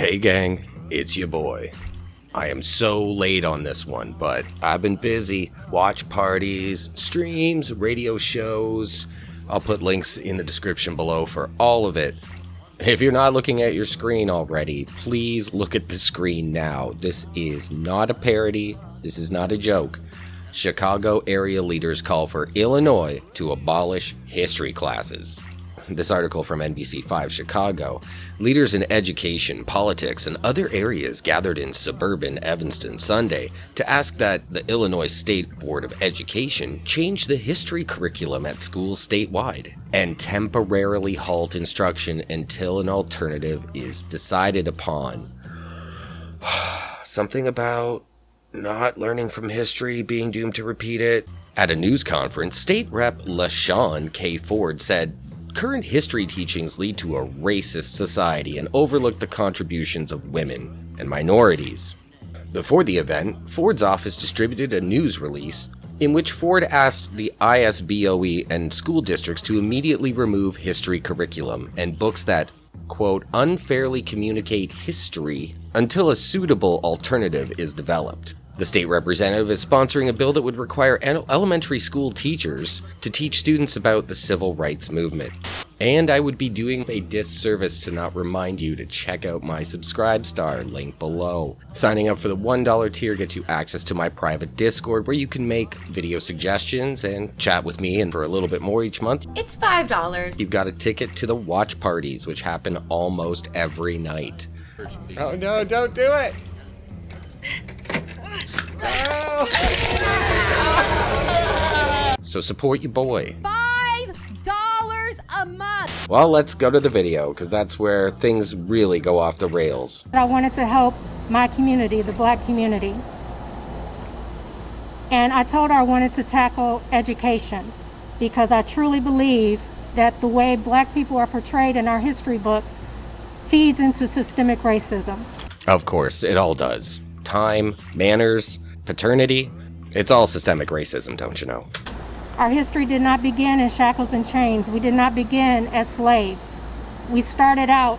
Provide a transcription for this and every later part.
Hey gang, it's your boy. I am so late on this one, but I've been busy. Watch parties, streams, radio shows. I'll put links in the description below for all of it. If you're not looking at your screen already, please look at the screen now. This is not a parody. This is not a joke. Chicago area leaders call for Illinois to abolish history classes. This article from NBC5 Chicago. Leaders in education, politics, and other areas gathered in suburban Evanston Sunday to ask that the Illinois State Board of Education change the history curriculum at schools statewide and temporarily halt instruction until an alternative is decided upon. Something about not learning from history, being doomed to repeat it. At a news conference, State Rep LaShawn K said, "Current history teachings lead to a racist society and overlook the contributions of women and minorities." Before the event, Ford's office distributed a news release in which Ford asked the ISBOE and school districts to immediately remove history curriculum and books that, quote, unfairly communicate history until a suitable alternative is developed. The state representative is sponsoring a bill that would require elementary school teachers to teach students about the civil rights movement. And I would be doing a disservice to not remind you to check out my Subscribe Star link below. Signing up for the $1 tier gets you access to my private Discord where you can make video suggestions and chat with me, and for a little bit more each month, it's $5. You've got a ticket to the watch parties, which happen almost every night. Oh no, don't do it! No. So support your boy. $5 a month. Well, let's go to the video, because that's where things really go off the rails. I wanted to help my community, the black community. And I told her I wanted to tackle education, because I truly believe that the way black people are portrayed in our history books feeds into systemic racism. Of course, it all does. Time, manners, paternity, it's all systemic racism, don't you know? Our history did not begin in shackles and chains. We did not begin as slaves. We started out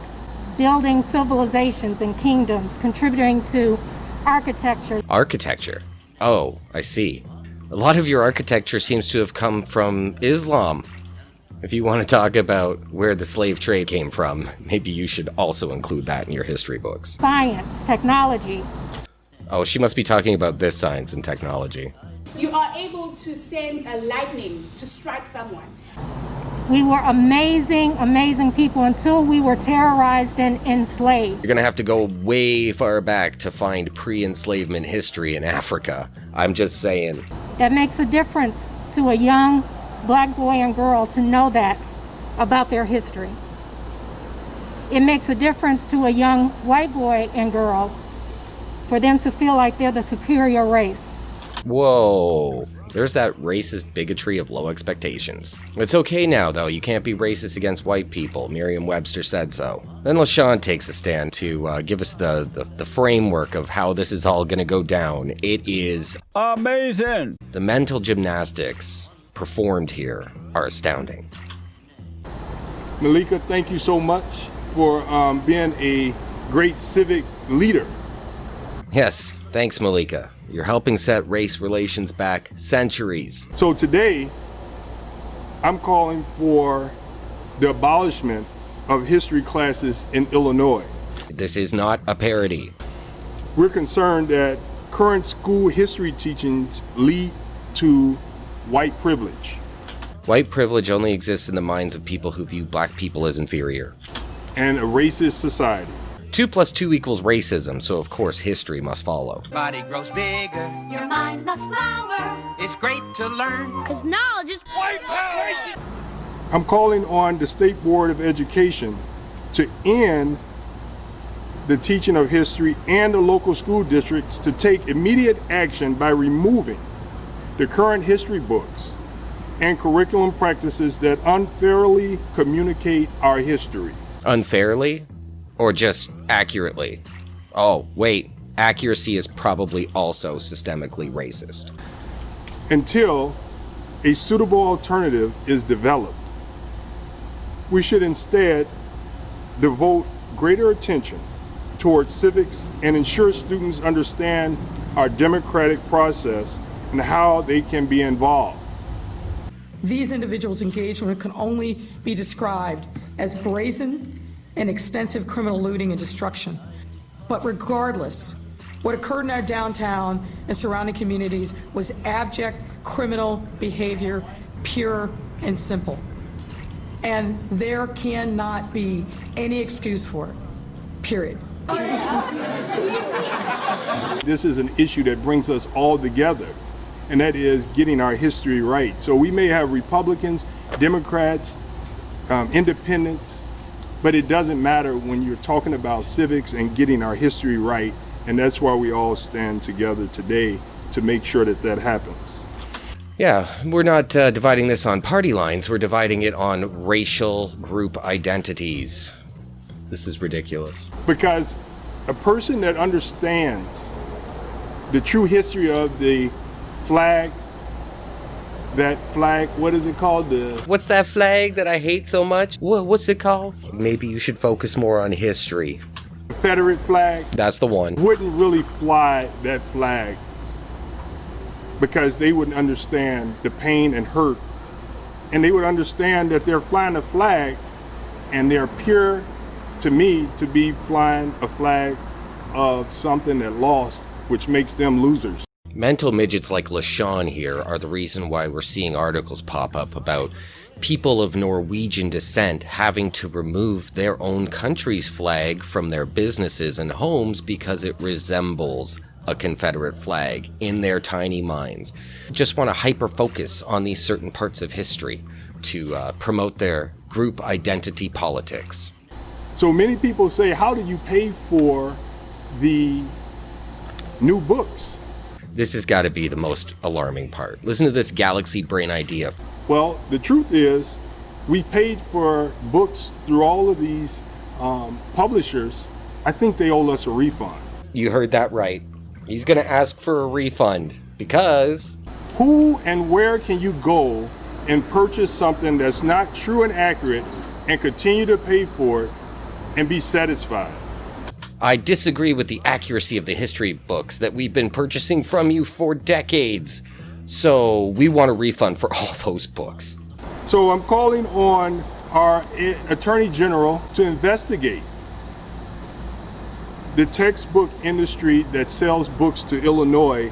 building civilizations and kingdoms, contributing to architecture. Architecture? Oh, I see. A lot of your architecture seems to have come from Islam. If you want to talk about where the slave trade came from, maybe you should also include that in your history books. Science, technology. Oh, she must be talking about this science and technology. You are able to send a lightning to strike someone. We were amazing, amazing people until we were terrorized and enslaved. You're gonna have to go way far back to find pre-enslavement history in Africa. I'm just saying. That makes a difference to a young black boy and girl to know that about their history. It makes a difference to a young white boy and girl for them to feel like they're the superior race. Whoa, there's that racist bigotry of low expectations. It's okay now, though. You can't be racist against white people. Merriam-Webster said so. Then LaShawn takes a stand to give us the framework of how this is all gonna go down. It is amazing. The mental gymnastics performed here are astounding. Meleika, thank you so much for being a great civic leader. Yes, thanks, Meleika. You're helping set race relations back centuries. So today, I'm calling for the abolishment of history classes in Illinois. This is not a parody. We're concerned that current school history teachings lead to white privilege. White privilege only exists in the minds of people who view black people as inferior. And a racist society. 2 + 2 = racism, so of course history must follow. Body grows bigger, Your mind must flower. it's great to learn. Cause knowledge is white power. I'm calling on the State Board of Education to end the teaching of history and the local school districts to take immediate action by removing the current history books and curriculum practices that unfairly communicate our history. Unfairly? Or just accurately? Oh, wait, accuracy is probably also systemically racist. Until a suitable alternative is developed, we should instead devote greater attention to towards civics and ensure students understand our democratic process and how they can be involved. These individuals' engagement can only be described as brazen and extensive criminal looting and destruction. But regardless, what occurred in our downtown and surrounding communities was abject criminal behavior, pure and simple. And there cannot be any excuse for it, period. This is an issue that brings us all together, and that is getting our history right. So we may have Republicans, Democrats, independents, but it doesn't matter when you're talking about civics and getting our history right, and that's why we all stand together today to make sure that that happens. Yeah, we're not dividing this on party lines, we're dividing it on racial group identities. This is ridiculous. Because a person that understands the true history of the flag, that flag, what is it called? What's that flag that I hate so much? What's it called? Maybe you should focus more on history. Confederate flag. That's the one. Wouldn't really fly that flag because they wouldn't understand the pain and hurt. And they would understand that they're flying a flag and they're pure to me to be flying a flag of something that lost, which makes them losers. Mental midgets like LaShawn here are the reason why we're seeing articles pop up about people of Norwegian descent having to remove their own country's flag from their businesses and homes because it resembles a Confederate flag in their tiny minds. Just want to hyper-focus on these certain parts of history to promote their group identity politics. So many people say, how do you pay for the new books? This has got to be the most alarming part. Listen to this galaxy brain idea. Well, the truth is, we paid for books through all of these publishers. I think they owe us a refund. You heard that right. He's going to ask for a refund because... Who and where can you go and purchase something that's not true and accurate and continue to pay for it and be satisfied? I disagree with the accuracy of the history books that we've been purchasing from you for decades. So we want a refund for all those books. So I'm calling on our Attorney General to investigate the textbook industry that sells books to Illinois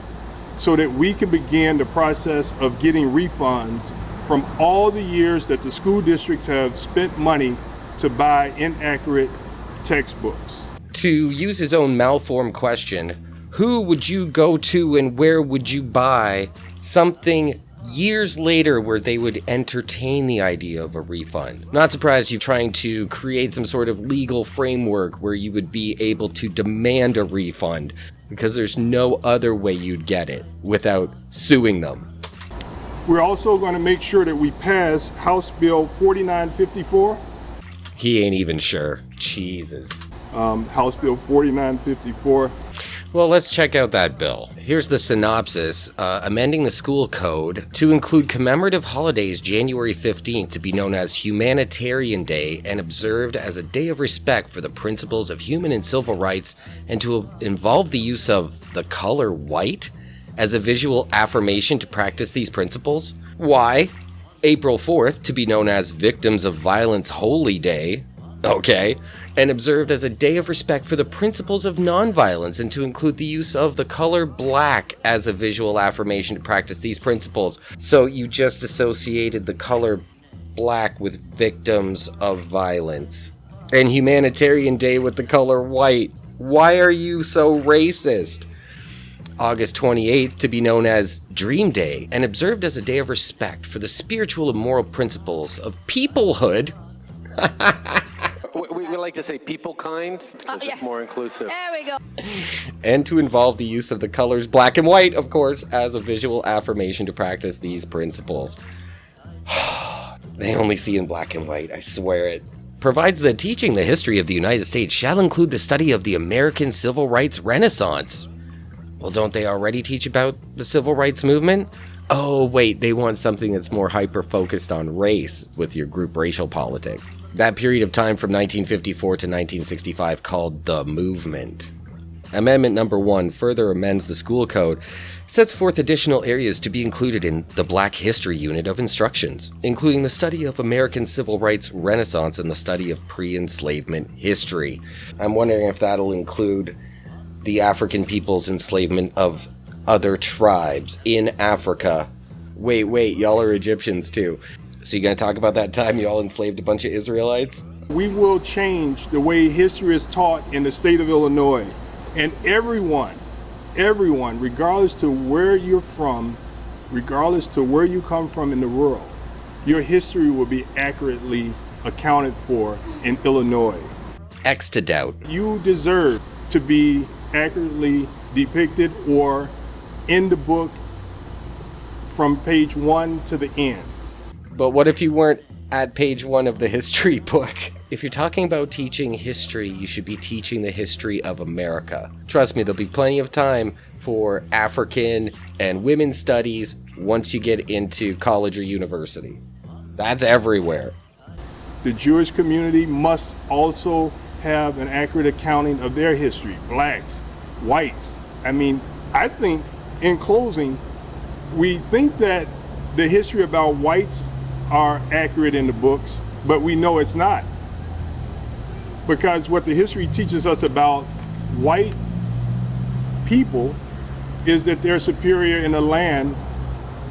so that we can begin the process of getting refunds from all the years that the school districts have spent money to buy inaccurate textbooks. To use his own malformed question, who would you go to and where would you buy something years later where they would entertain the idea of a refund? Not surprised you're trying to create some sort of legal framework where you would be able to demand a refund because there's no other way you'd get it without suing them. We're also going to make sure that we pass House Bill 4954. He ain't even sure. Jesus. House Bill 4954. Well, let's check out that bill. Here's the synopsis. Amending the school code to include commemorative holidays January 15th to be known as Humanitarian Day and observed as a day of respect for the principles of human and civil rights, and to involve the use of the color white as a visual affirmation to practice these principles. Why? April 4th to be known as Victims of Violence Holy Day. Okay. And observed as a day of respect for the principles of nonviolence, and to include the use of the color black as a visual affirmation to practice these principles. So you just associated the color black with victims of violence, and Humanitarian Day with the color white. Why are you so racist? August 28th to be known as Dream Day, and observed as a day of respect for the spiritual and moral principles of peoplehood. We like to say people kind because it's more inclusive. There we go. And to involve the use of the colors black and white, of course, as a visual affirmation to practice these principles. They only see in black and white, I swear it. Provides that teaching the history of the United States shall include the study of the American Civil Rights Renaissance. Well, don't they already teach about the Civil Rights Movement? Oh, wait, they want something that's more hyper-focused on race with your group racial politics. That period of time from 1954 to 1965 called the Movement. Amendment number 1 further amends the school code, sets forth additional areas to be included in the Black History unit of instructions, including the study of American civil rights renaissance and the study of pre-enslavement history. I'm wondering if that'll include the African people's enslavement of other tribes in Africa. Wait, y'all are Egyptians too. So you gonna talk about that time y'all enslaved a bunch of Israelites? We will change the way history is taught in the state of Illinois. And everyone, regardless to where you're from, regardless to where you come from in the world, your history will be accurately accounted for in Illinois. X to doubt. You deserve to be accurately depicted or in the book from page 1 to the end. But what if you weren't at page 1 of the history book? If you're talking about teaching history, you should be teaching the history of America. Trust me, there'll be plenty of time for African and women's studies once you get into college or university. That's everywhere. The Jewish community must also have an accurate accounting of their history. Blacks, whites. I think, in closing, we think that the history about whites are accurate in the books, but we know it's not. Because what the history teaches us about white people is that they're superior in a land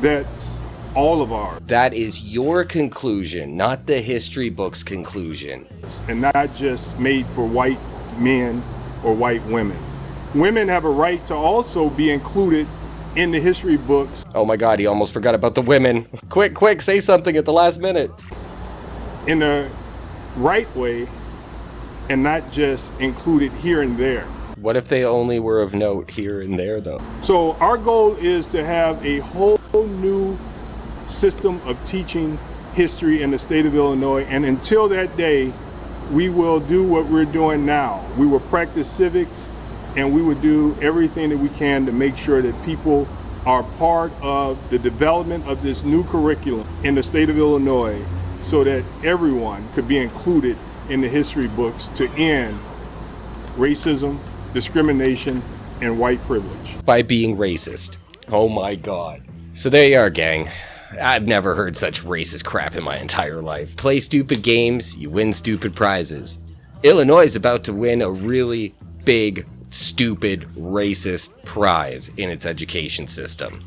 that's all of ours. That is your conclusion, not the history book's conclusion. And not just made for white men or white women. Women have a right to also be included in the history books. Oh my God, he almost forgot about the women. Quick, say something at the last minute. In the right way, and not just included here and there. What if they only were of note here and there, though? So our goal is to have a whole new system of teaching history in the state of Illinois, and until that day, we will do what we're doing now. We will practice civics, and we will do everything that we can to make sure that people are part of the development of this new curriculum in the state of Illinois so that everyone could be included in the history books to end racism, discrimination, and white privilege. By being racist. Oh my God. So there you are, gang. I've never heard such racist crap in my entire life. Play stupid games, you win stupid prizes. Illinois is about to win a really big, stupid, racist prize in its education system.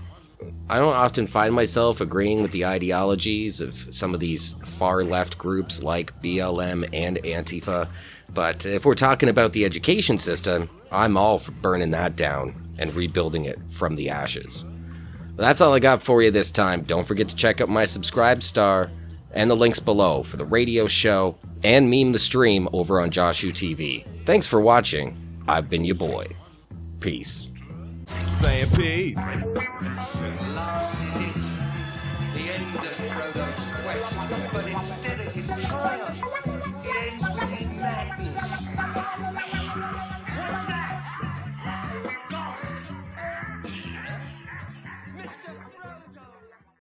I don't often find myself agreeing with the ideologies of some of these far-left groups like BLM and Antifa, but if we're talking about the education system, I'm all for burning that down and rebuilding it from the ashes. That's all I got for you this time. Don't forget to check out my subscribe star and the links below for the radio show and Meme the Stream over on Joshu TV. Thanks for watching. I've been your boy. Peace. Saying peace. The end of Frodo's quest, but instead of